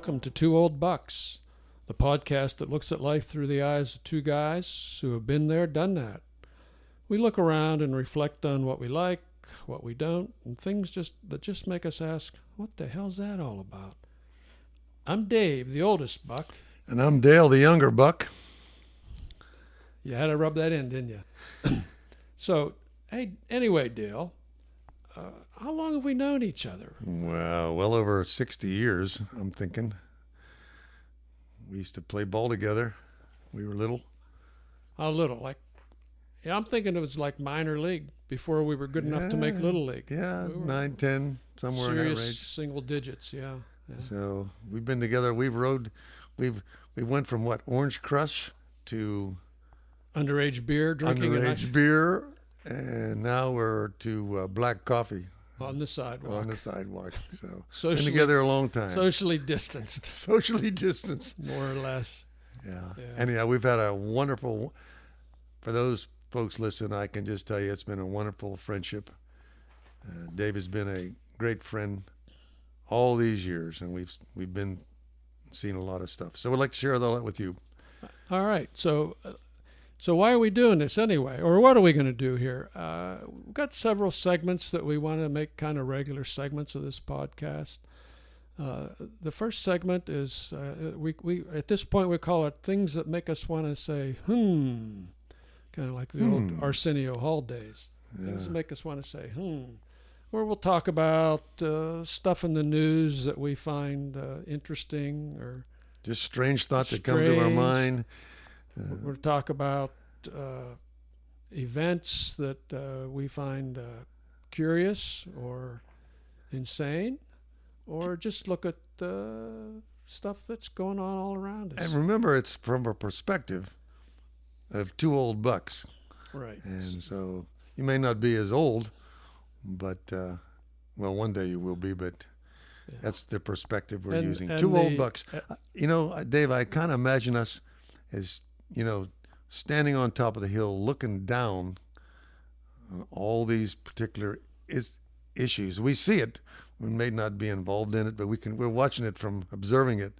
welcome to Two Old Bucks, the podcast that looks at life through the eyes of two guys who have been there, done that. We look around and reflect on what we like, what we don't, and things that just make us ask, what the hell's that all about? I'm Dave, the oldest buck. And I'm Dale, the younger buck. You had to rub that in, didn't you? So, hey, anyway, Dale, how long have we known each other? Well over 60 years, I'm thinking. We used to play ball together. We were little. How little? I'm thinking it was like minor league before we were good enough to make little league. Yeah, 9, 10, somewhere in that range. Serious single digits, yeah. So we've been together. We went from Orange Crush to underage beer drinking. Beer, and now we're to black coffee. On the sidewalk. So been together a long time. Socially distanced. More or less. Yeah. Anyhow, we've had a wonderful, for those folks listening, I can just tell you it's been a wonderful friendship. Dave has been a great friend all these years, and we've been seeing a lot of stuff. So we'd like to share that with you. All right. So why are we doing this anyway? Or what are we going to do here? We've got several segments that we want to make kind of regular segments of this podcast. The first segment is, we at this point we call it Things That Make Us Want to Say, kind of like the old Arsenio Hall days. Yeah. Things that make us want to say, Where we'll talk about stuff in the news that we find interesting or just strange thoughts that come to our mind. We'll talk about events that we find curious or insane, or just look at stuff that's going on all around us. And remember, it's from a perspective of two old bucks. Right. And so you may not be as old, but, one day you will be, but that's the perspective we're using. Two old bucks. Dave, I kind of imagine us as, standing on top of the hill, looking down on all these particular issues. We see it. We may not be involved in it, but we're watching it from observing it,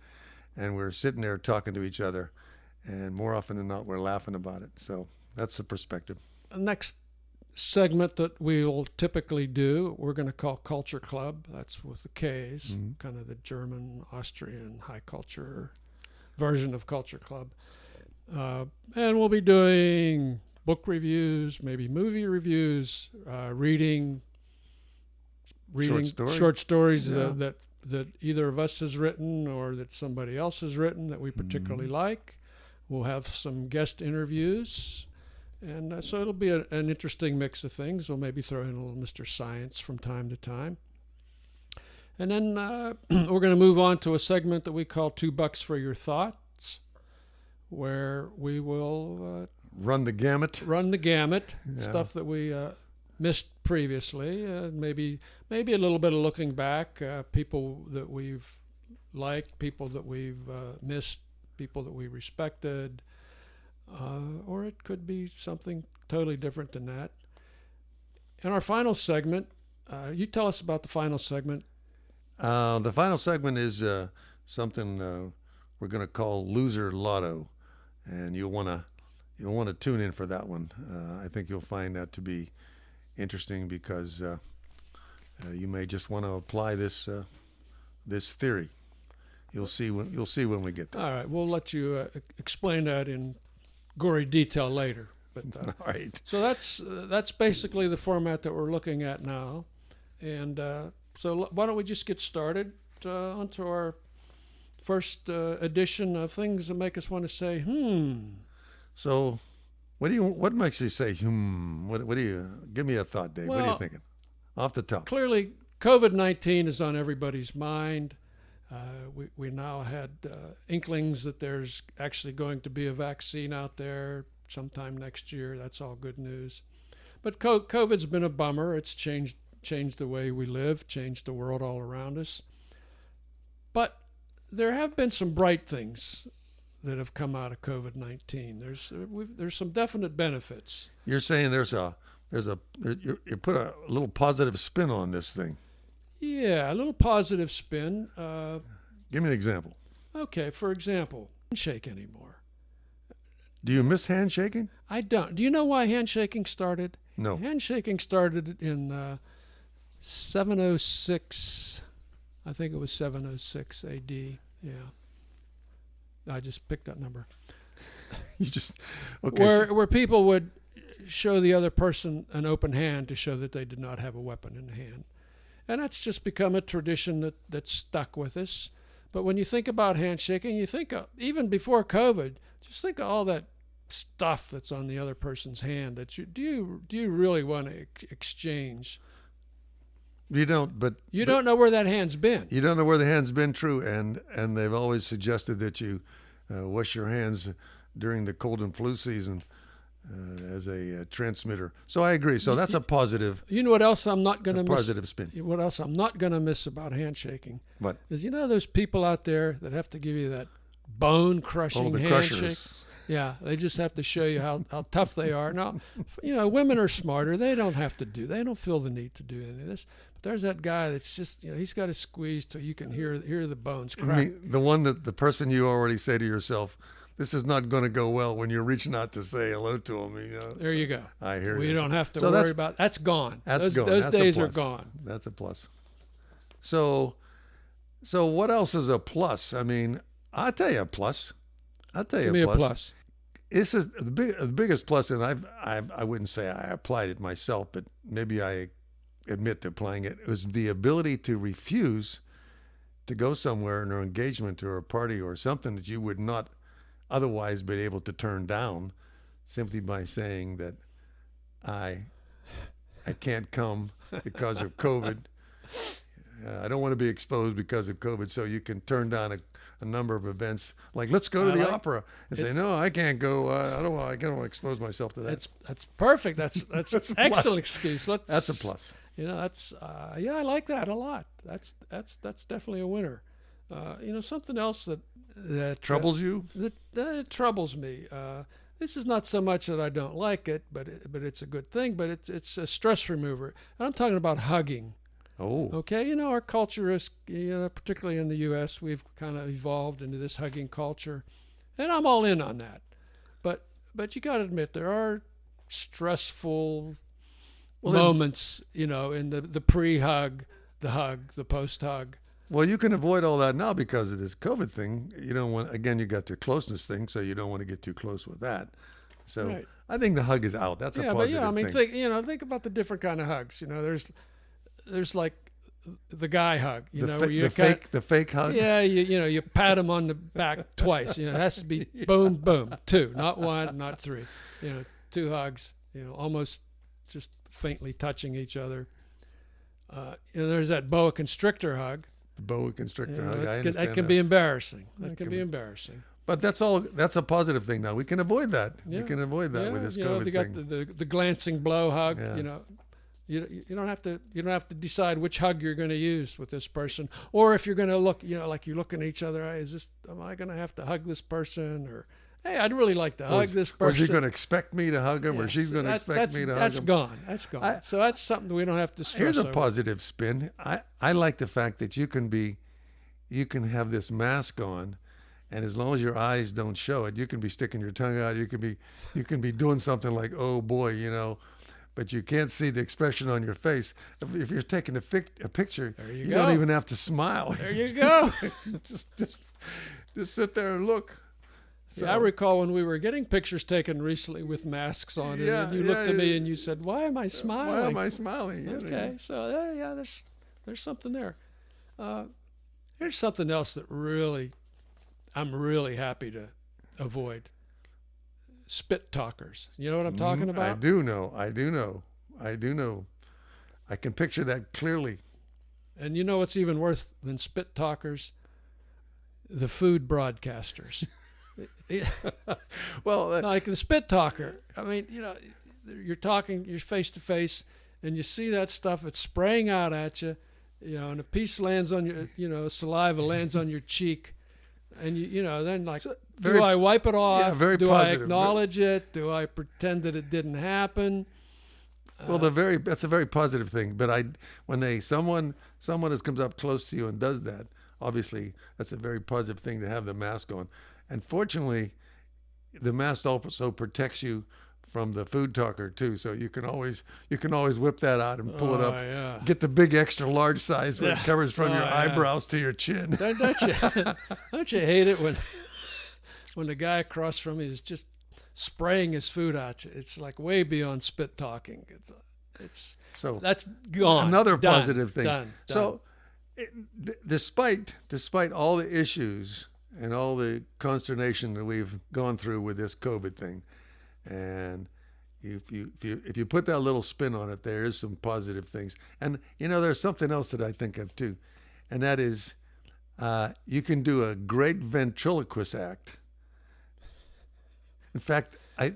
and we're sitting there talking to each other, and more often than not, we're laughing about it. So that's the perspective. The next segment that we'll typically do, we're going to call Kultur Klub. That's with the K's, kind of the German, Austrian high culture version of Kultur Klub. And we'll be doing book reviews, maybe movie reviews, reading short stories that either of us has written or that somebody else has written that we particularly like. We'll have some guest interviews, and so it'll be an interesting mix of things. We'll maybe throw in a little Mr. Science from time to time. And then we're going to move on to a segment that we call $2 for Your Thoughts, where we will run the gamut, stuff that we missed previously, maybe a little bit of looking back, people that we've liked, people that we've missed, people that we respected, or it could be something totally different than that. And our final segment, you tell us about the final segment. The final segment is something we're going to call Loser Lotto. And you'll want to tune in for that one. I think you'll find that to be interesting because you may just want to apply this theory. You'll see when we get there. All right, we'll let you explain that in gory detail later. But all right. So that's basically the format that we're looking at now, and so why don't we just get started onto our first edition of Things That Make Us Want to Say, So, what makes you say, What do you, give me a thought, Dave. What are you thinking? Off the top. Clearly, COVID-19 is on everybody's mind. We now had inklings that there's actually going to be a vaccine out there sometime next year. That's all good news. But COVID's been a bummer. It's changed the way we live, changed the world all around us. But there have been some bright things that have come out of COVID-19. There's some definite benefits. You're saying you put a little positive spin on this thing. Yeah, a little positive spin. Give me an example. Okay, for example, handshake anymore. Do you miss handshaking? I don't. Do you know why handshaking started? No. Handshaking started in 706. I think it was 706 AD. Yeah. I just picked that number. You just okay. Where people would show the other person an open hand to show that they did not have a weapon in hand. And that's just become a tradition that's stuck with us. But when you think about handshaking, you think of, even before COVID, just think of all that stuff that's on the other person's hand that do you really want to exchange? You don't, but you don't know where that hand's been. You don't know where the hand's been, true, and they've always suggested that you wash your hands during the cold and flu season as a transmitter. So I agree. So that's a positive. You know what else I'm not going to miss? Positive spin. What else I'm not going to miss about handshaking? What? Is those people out there that have to give you that bone-crushing handshake? Crushers. Yeah, they just have to show you how tough they are. Now, women are smarter. They don't feel the need to do any of this. But there's that guy that's just, he's got to squeeze till you can hear the bones crack. I mean, the person you already say to yourself, this is not going to go well when you're reaching out to say hello to him. There you go. I hear you. We don't have to worry about that's gone. Those days are gone. That's a plus. So what else is a plus? I mean, I'll tell you a plus. Give me a plus. This is the biggest plus, and I wouldn't say I applied it myself, but maybe I admit to applying it. It was the ability to refuse to go somewhere in an engagement or a party or something that you would not otherwise be able to turn down, simply by saying that I can't come because of COVID. I don't want to be exposed because of COVID, so you can turn down a number of events. Like, let's go to the opera, and say, no, I can't go. I don't want to expose myself to that. That's perfect. That's an excellent excuse. That's a plus. That's I like that a lot. That's definitely a winner. Something else that troubles you? It troubles me. This is not so much that I don't like it, but it's a good thing. But it's a stress remover. And I'm talking about hugging. Oh. Okay. Our culture is, particularly in the U.S., we've kind of evolved into this hugging culture, and I'm all in on that. But you got to admit there are stressful moments, in the pre-hug, the hug, the post-hug. Well, you can avoid all that now because of this COVID thing. You don't want, again, you got the closeness thing, so you don't want to get too close with that. So right. I think the hug is out. That's a positive thing. Think about the different kind of hugs. There's like the guy hug. The fake hug. Yeah, you pat him on the back twice. It has to be boom, boom, two, not one, not three. Two hugs. Almost just faintly touching each other. There's that boa constrictor hug. The boa constrictor hug. I understand that can be embarrassing. That can be embarrassing. But that's a positive thing now. We can avoid that. Yeah. We can avoid that with this COVID thing. You got the glancing blow hug. Yeah. You don't have to decide which hug you're going to use with this person, or if you're going to look, like you look in each other. Am I going to have to hug this person, or hey, I'd really like to hug this person. Or is she going to expect me to hug him, or she's going to expect me to hug him? That's gone. That's gone. So that's something that we don't have to stress over. Here's a over. positive spin. I like the fact that you can have this mask on, and as long as your eyes don't show it, you can be sticking your tongue out. You can be doing something like, oh boy, but you can't see the expression on your face. If you're taking a picture, you don't even have to smile. There you go. just sit there and look. So, I recall when we were getting pictures taken recently with masks on, and you looked at me and you said, "Why am I smiling?" Why am I smiling? Okay, so there's something there. Here's something else that I'm really happy to avoid. Spit talkers. You know what I'm talking about? I do know. I can picture that clearly. And you know what's even worse than spit talkers? The food broadcasters. Well, like the spit talker. I mean, you're face to face, and you see that stuff. It's spraying out at you, and a piece lands on your, saliva lands on your cheek, and then like, do I wipe it off? Yeah, very do positive. I acknowledge it? Do I pretend that it didn't happen? Well, that's a very positive thing. But when someone comes up close to you and does that, obviously that's a very positive thing to have the mask on. And fortunately, the mask also protects you from the food talker too. So you can always whip that out and pull it up. Yeah. Get the big extra large size where it covers from your eyebrows to your chin. Don't you hate it when the guy across from you is just spraying his food at you? It's like way beyond spit talking. It's so that's gone. Another Done. positive thing. Done. So despite all the issues and all the consternation that we've gone through with this COVID thing, and if you put that little spin on it, there is some positive things. And there's something else that I think of too, and that is you can do a great ventriloquist act. In fact, I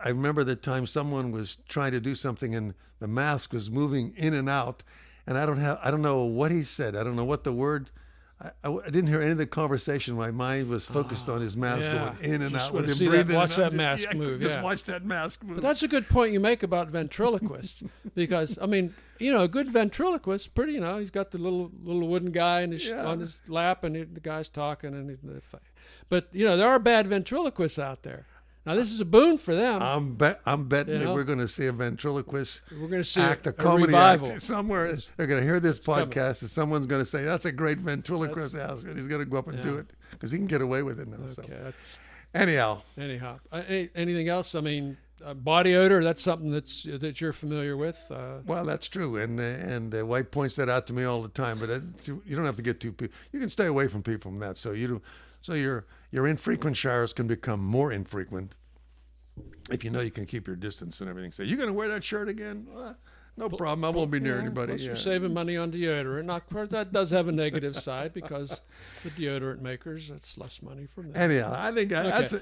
remember the time someone was trying to do something and the mask was moving in and out, and I don't know what he said. I don't know what the word. I didn't hear any of the conversation. My mind was focused on his mask going in and out with him breathing. Watch that mask move. Just watch that mask move. But that's a good point you make about ventriloquists, because a good ventriloquist, pretty. He's got the little wooden guy on his lap, and the guy's talking, but there are bad ventriloquists out there. Now this is a boon for them. I'm betting that we're going to see a ventriloquist. We're going to see a comedy revival act somewhere. They're going to hear this podcast, and someone's going to say, "That's a great ventriloquist act," and he's going to go up and do it because he can get away with it now. Okay, so. Anyhow, anything else? Body odor. That's something that you're familiar with. Well, that's true, and the wife points that out to me all the time. But you don't have to get too. You can stay away from people from that. So your infrequent showers can become more infrequent if you can keep your distance and everything. So, you going to wear that shirt again? No problem. I won't be near anybody. Plus you're saving money on deodorant. Now, of course, that does have a negative side because the deodorant makers, that's less money from them. Anyhow, I think that's we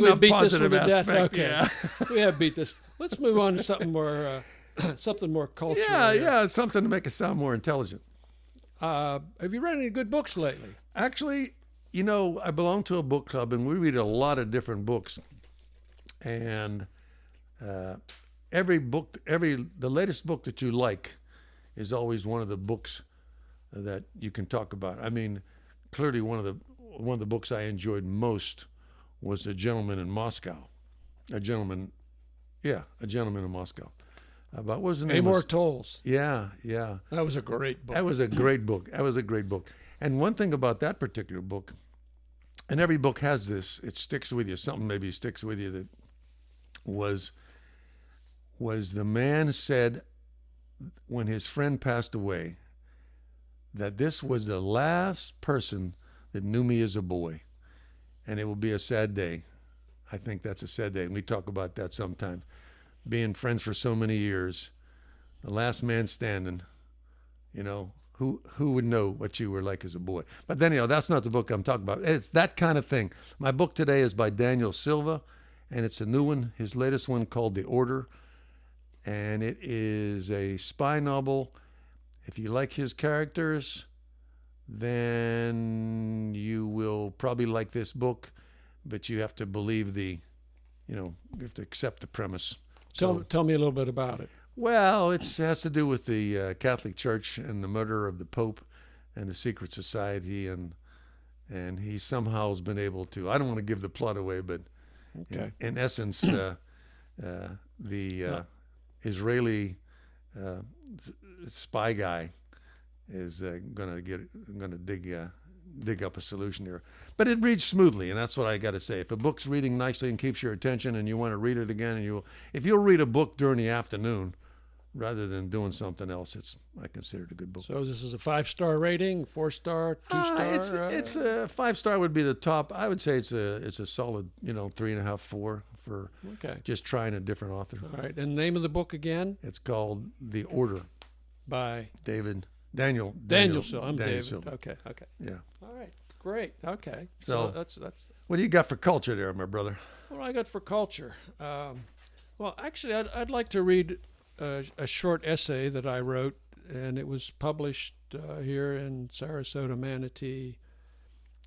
enough beat positive this one to death. aspect. Okay. Yeah. We have beat this. Let's move on to something more cultural. Yeah, something to make us sound more intelligent. Have you read any good books lately? Actually, I belong to a book club, and we read a lot of different books. And the latest book that you like is always one of the books that you can talk about. Clearly one of the books I enjoyed most was A Gentleman in Moscow. A Gentleman in Moscow. What was the name? Amor Towles. Yeah. That was a great book. That was a great book. And one thing about that particular book, and every book has this, it sticks with you. Something maybe sticks with you that was the man said when his friend passed away that this was the last person that knew me as a boy, and it will be a sad day. I think that's a sad day, and we talk about that sometimes. Being friends for so many years, the last man standing, who would know what you were like as a boy? But then, that's not the book I'm talking about. It's that kind of thing. My book today is by Daniel Silva, and it's a new one, his latest one called The Order, and it is a spy novel. If you like his characters, then you will probably like this book, but you have to believe you have to accept the premise. Tell me a little bit about it. Well, it has to do with the Catholic Church and the murder of the Pope and the secret society, and he somehow has been able to. I don't want to give the plot away, but in essence, the Israeli spy guy is going to dig up a solution here. But it reads smoothly, and that's what I got to say. If a book's reading nicely and keeps your attention, and you want to read it again, if you'll read a book during the afternoon rather than doing something else, I consider it a good book. So this is a 5-star rating, 4-star, 2-star? It's a 5-star would be the top. I would say it's a solid 3.5, 4 for just trying a different author. All right, and the name of the book again? It's called The Order by Daniel Silva. I'm David. Silva. Okay. Yeah. All right. Great. Okay. So that's. What do you got for culture there, my brother? What I got for culture? Well, actually, I'd like to read a short essay that I wrote, and it was published here in Sarasota, Manatee.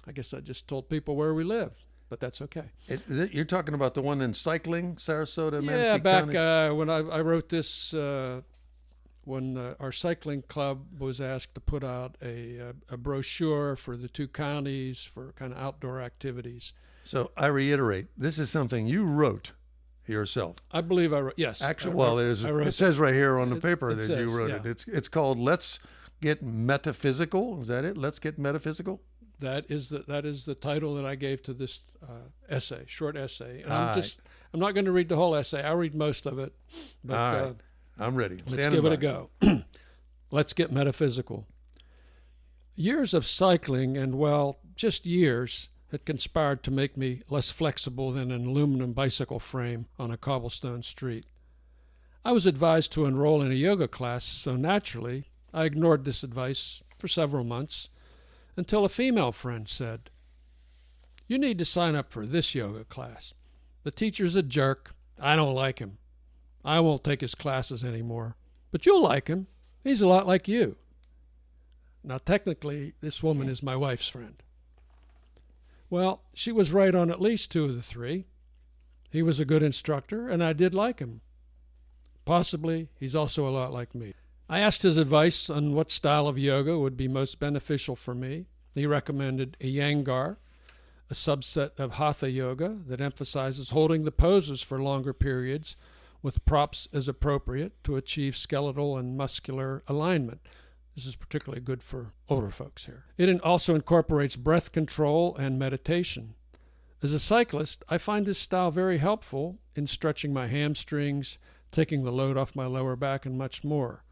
I guess I just told people where we live, but that's okay. You're talking about the one in cycling, Sarasota, Manatee? Yeah, back when I wrote this when our cycling club was asked to put out a brochure for the 2 counties for kind of outdoor activities. So I reiterate, this is something you wrote yourself. I believe I wrote, yes. Actually, well, it says right here on the paper that you wrote it. It's called Let's Get Metaphysical. Is that it? Let's Get Metaphysical? That is the title that I gave to this essay, short essay. And I'm not going to read the whole essay. I'll read most of it. But, all right. I'm ready. Let's give it a go. Let's get metaphysical. Years of cycling and, well, just years had conspired to make me less flexible than an aluminum bicycle frame on a cobblestone street. I was advised to enroll in a yoga class, so naturally I ignored this advice for several months until a female friend said, "You need to sign up for this yoga class. The teacher's a jerk. I don't like him. I won't take his classes anymore. But you'll like him. He's a lot like you." Now, technically, this woman is my wife's friend. Well, she was right on at least 2 of the 3. He was a good instructor, and I did like him. Possibly, he's also a lot like me. I asked his advice on what style of yoga would be most beneficial for me. He recommended Iyengar, a subset of Hatha yoga that emphasizes holding the poses for longer periods with props as appropriate to achieve skeletal and muscular alignment. This is particularly good for older folks here. It also incorporates breath control and meditation. As a cyclist, I find this style very helpful in stretching my hamstrings, taking the load off my lower back, and much more.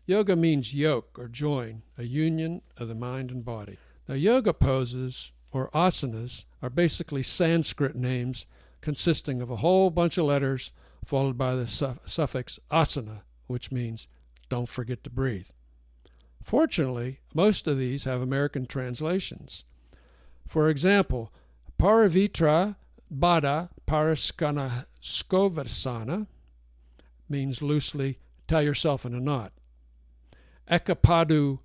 Yoga means yoke or join, a union of the mind and body. Now, yoga poses, or asanas, are basically Sanskrit names consisting of a whole bunch of letters followed by the suffix asana, which means don't forget to breathe. Fortunately, most of these have American translations. For example, Paravitra Bada Paraskanaskovasana means loosely tie yourself in a knot. Ekapadu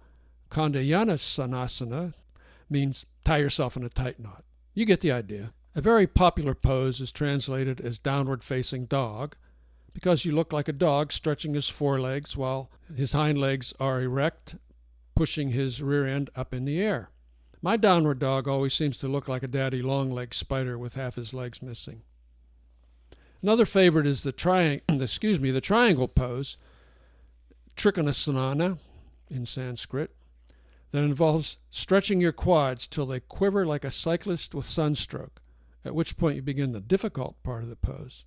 Kandayanasanasana means tie yourself in a tight knot. You get the idea. A very popular pose is translated as downward-facing dog because you look like a dog stretching his forelegs while his hind legs are erect, pushing his rear end up in the air. My downward dog always seems to look like a daddy long-legged spider with half his legs missing. Another favorite is the triangle pose, Trikonasana in Sanskrit, that involves stretching your quads till they quiver like a cyclist with sunstroke, at which point you begin the difficult part of the pose.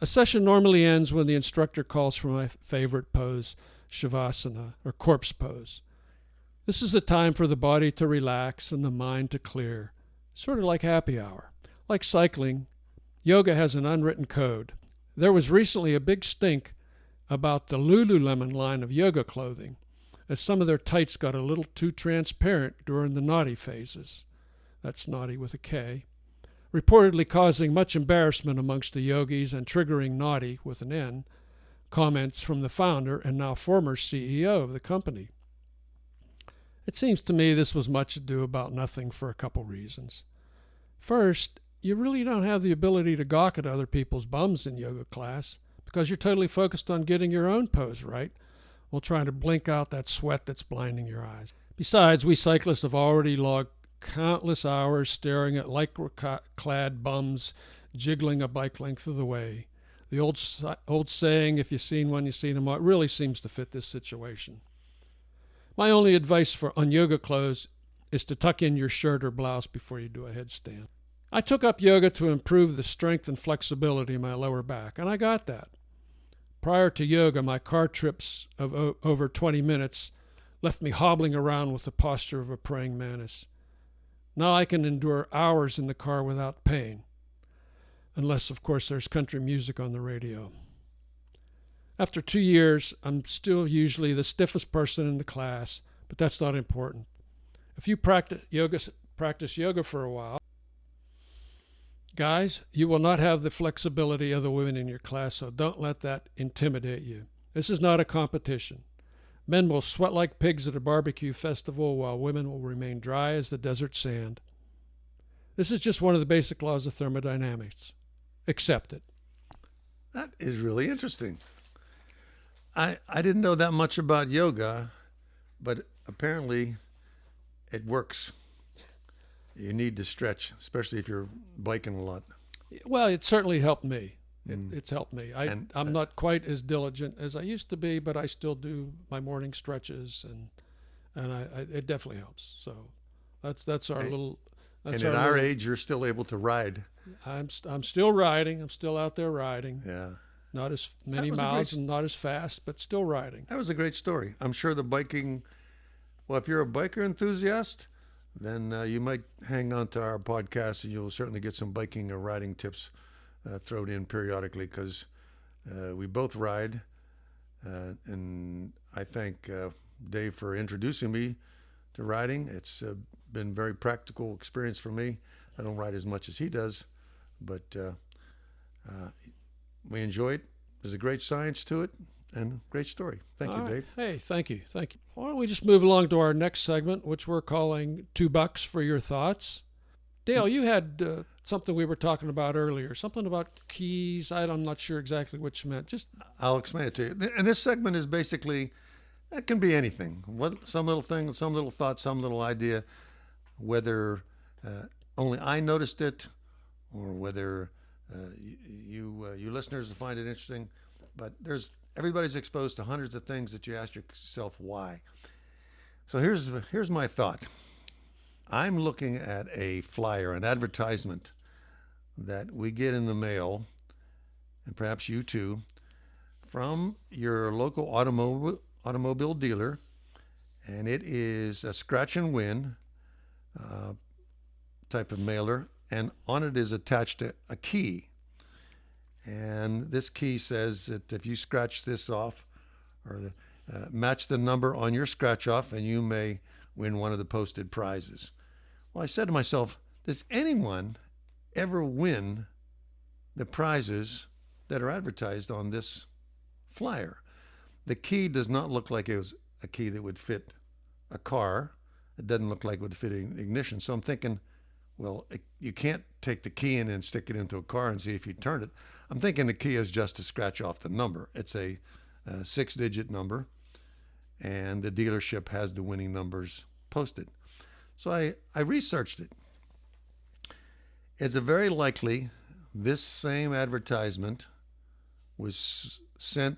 A session normally ends when the instructor calls for my favorite pose, Shavasana, or corpse pose. This is the time for the body to relax and the mind to clear, sort of like happy hour. Like cycling, yoga has an unwritten code. There was recently a big stink about the Lululemon line of yoga clothing, as some of their tights got a little too transparent during the naughty phases. That's naughty with a K. Reportedly causing much embarrassment amongst the yogis and triggering naughty with an N comments from the founder and now former CEO of the company. It seems to me this was much ado about nothing for a couple reasons. First, you really don't have the ability to gawk at other people's bums in yoga class because you're totally focused on getting your own pose right while trying to blink out that sweat that's blinding your eyes. Besides, we cyclists have already logged countless hours staring at lycra-clad bums jiggling a bike length of the way. The old saying, if you've seen one, you've seen them all, really seems to fit this situation. My only advice on yoga clothes is to tuck in your shirt or blouse before you do a headstand. I took up yoga to improve the strength and flexibility of my lower back, and I got that. Prior to yoga, my car trips of over 20 minutes left me hobbling around with the posture of a praying mantis. Now I can endure hours in the car without pain, unless, of course, there's country music on the radio. After 2 years, I'm still usually the stiffest person in the class, but that's not important. If you practice yoga for a while, guys, you will not have the flexibility of the women in your class, so don't let that intimidate you. This is not a competition. Men will sweat like pigs at a barbecue festival while women will remain dry as the desert sand. This is just one of the basic laws of thermodynamics. Accept it. That is really interesting. I didn't know that much about yoga, but apparently it works. You need to stretch, especially if you're biking a lot. Well, it certainly helped me. It's helped me. I'm not quite as diligent as I used to be, but I still do my morning stretches, and it definitely helps. So that's our little. That's and at our age, you're still able to ride. I'm still riding. I'm still out there riding. Yeah. Not as many miles and not as fast, but still riding. That was a great story. I'm sure the biking. Well, if you're a biker enthusiast, then you might hang on to our podcast, and you'll certainly get some biking or riding tips thrown in periodically, because we both ride. And I thank Dave for introducing me to riding. It's been a very practical experience for me. I don't ride as much as he does, but we enjoy it. There's a great science to it and great story. Thank you, Dave. Hey, thank you. Why don't we just move along to our next segment, which we're calling $2 for Your Thoughts. Dale, you had something we were talking about earlier, something about keys. I'm not sure exactly what you meant. I'll explain it to you. And this segment is basically, it can be anything. Some little thing, some little thought, some little idea, whether only I noticed it or whether you listeners will find it interesting. But everybody's exposed to hundreds of things that you ask yourself why. So here's my thought. I'm looking at a flyer, an advertisement that we get in the mail, and perhaps you too, from your local automobile dealer, and it is a scratch and win type of mailer, and on it is attached a key. And this key says that if you scratch this off, or match the number on your scratch off, and you may win one of the posted prizes. Well, I said to myself, does anyone ever win the prizes that are advertised on this flyer? The key does not look like it was a key that would fit a car. It doesn't look like it would fit an ignition. So I'm thinking, well, you can't take the key in and stick it into a car and see if you turn it. I'm thinking the key is just to scratch off the number. It's a 6-digit number, and the dealership has the winning numbers posted. So I researched it. It's very likely this same advertisement was sent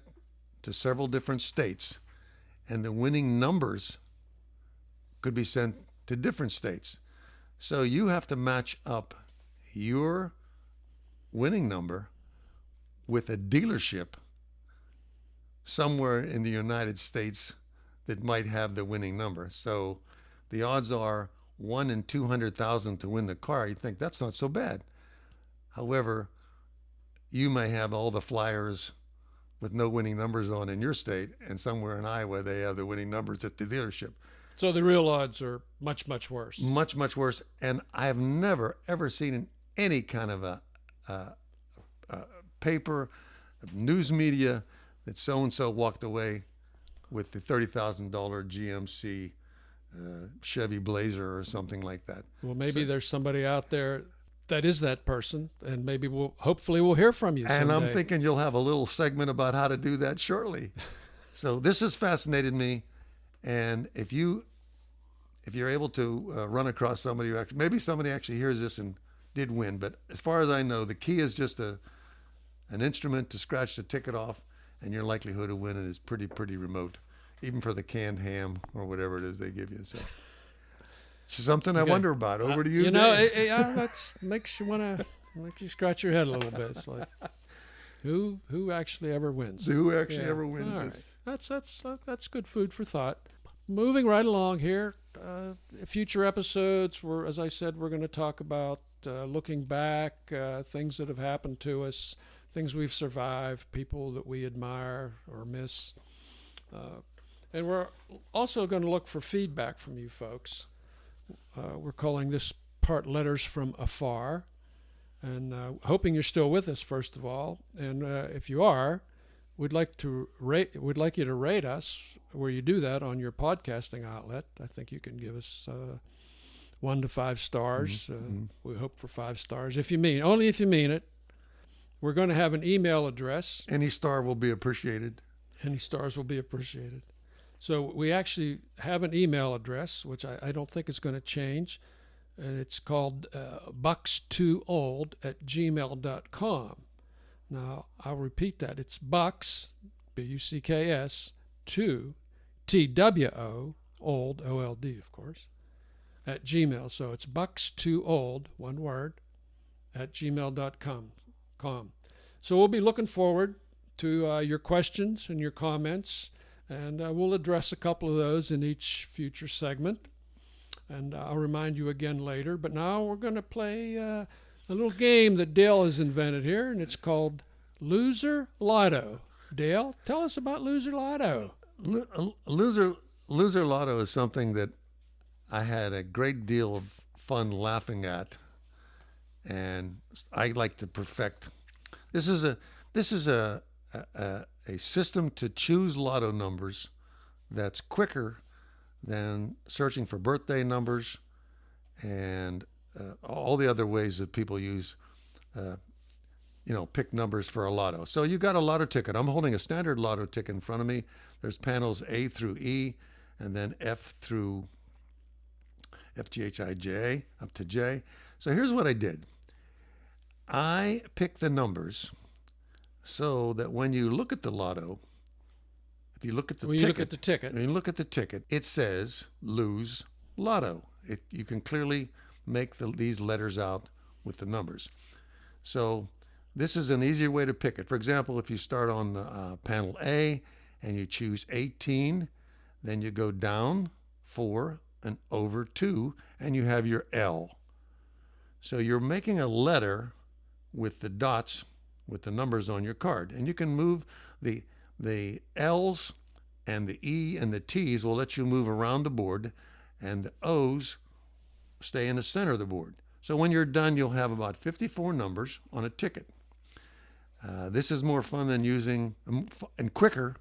to several different states, and the winning numbers could be sent to different states. So you have to match up your winning number with a dealership somewhere in the United States that might have the winning number. So the odds are 1 in 200,000 to win the car. You think that's not so bad. However, you may have all the flyers with no winning numbers on in your state, and somewhere in Iowa they have the winning numbers at the dealership. So the real odds are much, much worse. Much, much worse. And I've never, ever seen in any kind of a paper, news media, that so-and-so walked away with the $30,000 GMC Chevy Blazer or something like that. Well, maybe there's somebody out there that is that person, and maybe hopefully we'll hear from you someday. And I'm thinking you'll have a little segment about how to do that shortly. So this has fascinated me, and if you're able to run across somebody who maybe somebody actually hears this and did win, but as far as I know, the key is just an instrument to scratch the ticket off, and your likelihood of winning is pretty remote, even for the canned ham or whatever it is they give you. So it's something I wonder about. Over to you, Dave. That makes you scratch your head a little bit. It's like, who actually ever wins? Who actually ever wins All this? Right. That's good food for thought. Moving right along here, future episodes. As I said, we're going to talk about looking back, things that have happened to us, things we've survived, people that we admire or miss. And we're also going to look for feedback from you folks. We're calling this part Letters from Afar. And hoping you're still with us, first of all. And if you are, we'd like you to rate us where you do that on your podcasting outlet. I think you can give us 1 to 5 stars. We hope for 5 stars. Only if you mean it. We're going to have an email address. Any star will be appreciated. Any stars will be appreciated. So we actually have an email address, which I don't think is going to change. And it's called BUCKSTWOOLD@gmail.com. Now, I'll repeat that. It's Bucks, BUCKS, 2, TWO, old, OLD, of course, at Gmail. So it's BUCKS2OLD, one word, at gmail.com. So we'll be looking forward to your questions and your comments, and we'll address a couple of those in each future segment. And I'll remind you again later. But now we're going to play a little game that Dale has invented here, and it's called Loser Lotto. Dale, tell us about Loser Lotto. Loser Lotto is something that I had a great deal of fun laughing at, and I like to perfect. This is a system to choose lotto numbers that's quicker than searching for birthday numbers and all the other ways that people use, pick numbers for a lotto. So you got a lotto ticket. I'm holding a standard lotto ticket in front of me. There's panels A through E, and then F through F, G, H, I, J, up to J. So here's what I did. I picked the numbers so that when you look at the lotto, if you look at the ticket, it says Lose Lotto. You can clearly make these letters out with the numbers. So this is an easier way to pick it. For example, if you start on panel A and you choose 18, then you go down 4 and over 2, and you have your L. So you're making a letter with the dots with the numbers on your card. And you can move the L's and the E and the T's will let you move around the board, and the O's stay in the center of the board. So when you're done, you'll have about 54 numbers on a ticket. This is more fun than using, and quicker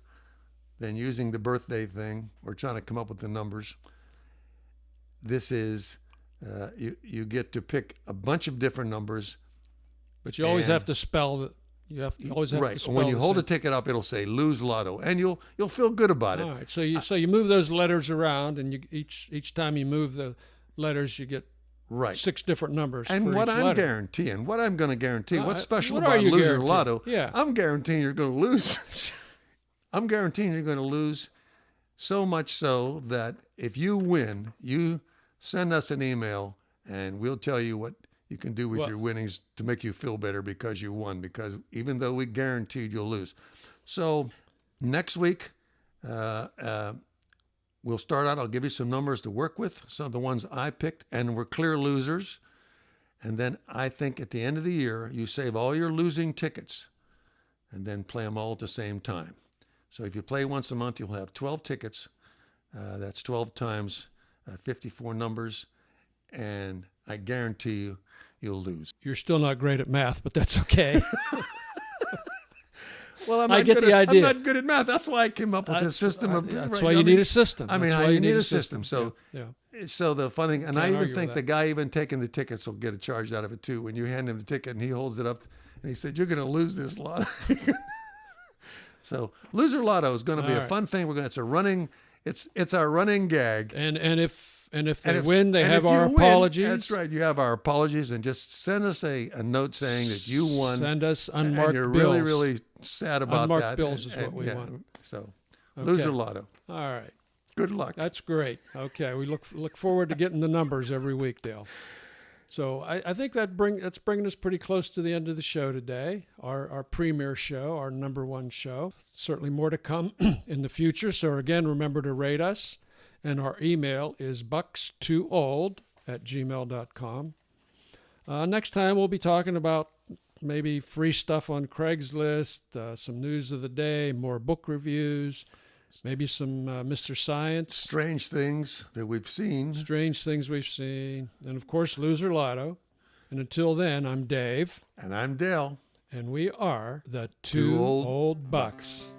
than using the birthday thing or trying to come up with the numbers. This is, you get to pick a bunch of different numbers. But you always have to spell it. You always have to spell. When you hold a ticket up, it'll say Lose Lotto, and you'll feel good about it. All right. So you move those letters around, and each time you move the letters, you get 6 different numbers. And what I'm going to guarantee, what's special about Loser Lotto? Yeah. I'm guaranteeing you're going to lose. I'm guaranteeing you're going to lose, so much so that if you win, you send us an email, and we'll tell you what you can do with your winnings to make you feel better because you won, because even though we guaranteed you'll lose. So next week, we'll start out. I'll give you some numbers to work with, some of the ones I picked, and we're clear losers. And then I think at the end of the year, you save all your losing tickets and then play them all at the same time. So if you play once a month, you'll have 12 tickets. That's 12 times 54 numbers. And I guarantee you, you'll lose. You're still not great at math, but that's okay. Well, I get the idea. I'm not good at math. That's why I came up with this system. That's why you need a system. I mean, you need a system. So, yeah. So the funny thing, and I even think the guy even taking the tickets will get a charge out of it too. When you hand him the ticket and he holds it up, and he said, "You're going to lose this lotto." So, Loser Lotto is going to be a fun thing. It's a running. It's our running gag. And if they win, they have our apologies. That's right. You have our apologies, and just send us a note saying that you won. Send us unmarked bills. You're really, really sad about that. Unmarked bills is what we want. So, Loser Lotto. All right. Good luck. That's great. Okay, we look forward to getting the numbers every week, Dale. So I think that's bringing us pretty close to the end of the show today. Our premiere show, our number one show. Certainly more to come in the future. So again, remember to rate us. And our email is buckstoold@gmail.com. Next time we'll be talking about maybe free stuff on Craigslist, some news of the day, more book reviews, maybe some Mr. Science. Strange things that we've seen. And of course, Loser Lotto. And until then, I'm Dave. And I'm Dale. And we are the Two Old Bucks.